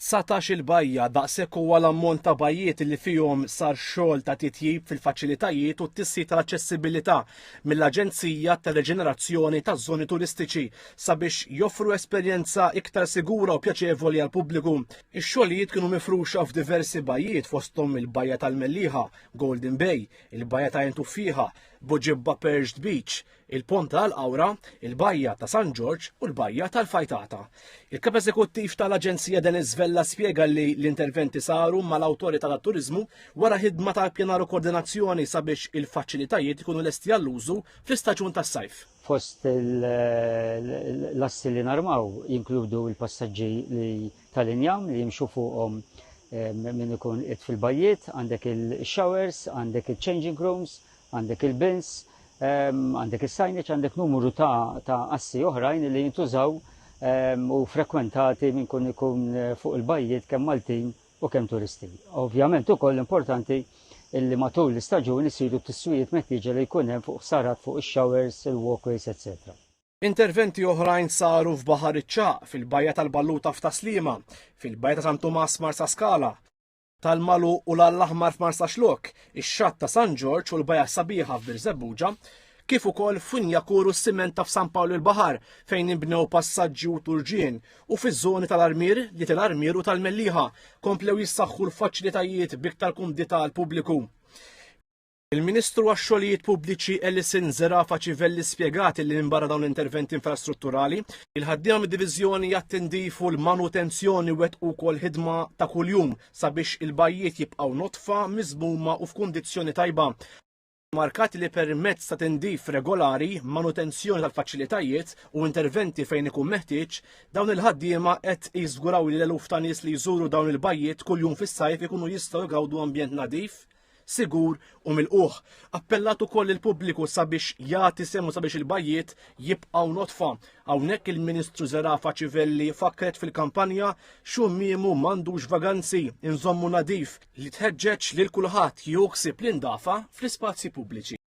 19 il-bajja daqshekk huwa l-ammont ta' bajjiet li fihom sar xogħol ta' titjib fil-faċilitajiet u t-tissi tal-aċċessibilità mill-Aġenzija tar-Reġenerazzjoni taż-Żoni Turistiċi sabiex joffru esperjenza iktar sigura u pjaċevoli għall-pubbliku. Ix-xogħlijiet kienu mifruxa f'diversi bajjiet fosthom il-Bajja tal-Mellieħa, Golden Bay, il-Bajja ta' Għin Tuffiħa, Buġibba Perched Beach, il-Pont tal-Qawra, il-Bajja ta' San George u l-Bajja tal-Fajtata. Il-Kap Eżekuttiv tal-Aġenzija Denis Vella spjega li l-interventi saru mal-Awtorità tat-Turiżmu wara ħidma tal-pjanar u koordinazzjoni sabiex il-faċilitajiet ikunu lesti għall-użu fl-istaġun tas-sajf. Fost l-assi li narmaw jinkludu il-passaġġi tal-injam li jimxu fuqhom min ikun qed fil-bajjiet, għandek il-showers, għandek il-changing rooms, għandek il-bins, għandek il-signage, għandek numru ta' assi oħrajn li jintużaw u frekwentati minn kun ikun fuq il-bajjiet kemm Maltin u kemm turisti. Ovvjament ukoll importanti illi matul l-istaġun isiru t-tiswijiet meħtieġa li jkun hemm fuq sarat fuq ix-showers, il-walkways, etc. Interventi oħrajn saru f'Baħar iċ-Ċaq, fil-Bajja tal-Balluta f'Taslima, fil-Bajja ta' San Tomas Marsa Skala, tal-Malu u l-Aħmar f'Marsa Xlok, ix-Xatt ta' San George u l-Bajja Sabiħa f'Birzebbuġa, kif ukoll f'Funjakur u s-Simenta f'San Pawlu l-Baħar fejn inbnew passaġġi u turġien u fiż-żoni tal-Armir, Armir u tal-Mellieħa komplew jissaħħu l-faċilitajiet b'iktar kumdità għall-pubbliku. Il-Ministru għax-Xogħlijiet Pubbliċi Ellison Zerafa Ċivelli spjegat li minbarra dawn l-interventi infrastrutturali, il-ħaddiema mid-diviżjoni jattendifu l-manutenzjoni wettqu wkoll ħidma ta' kuljum sabiex il-bajjiet jibqgħu notfa, miżmuma u f'kundizzjoni tajba. Markati li permezz ta' tindif regolari, manutenzjoni tal-faċilitajiet u interventi fejn ikun meħtieġ, dawn il-ħaddiema qed jiżguraw li l-eluf ta' nies li jżuru dawn il-bajjiet kuljum fis-sajf ikunu jistgħu jgawdu ambjent nadif, sigur u milquh. Appellat ukoll il-pubbliku sabiex jagħti semmu sabiex il-bajjiet jibqgħu notfa. Hawnhekk il-Ministru Zerafa Ċivelli fakkret fil-kampanja x'ummiemu m'għandux vaganzi inżommu nadif li tħeġġeġ lil kulħadd jieħu ħsieb l-indafa fl-ispazji pubbliċi.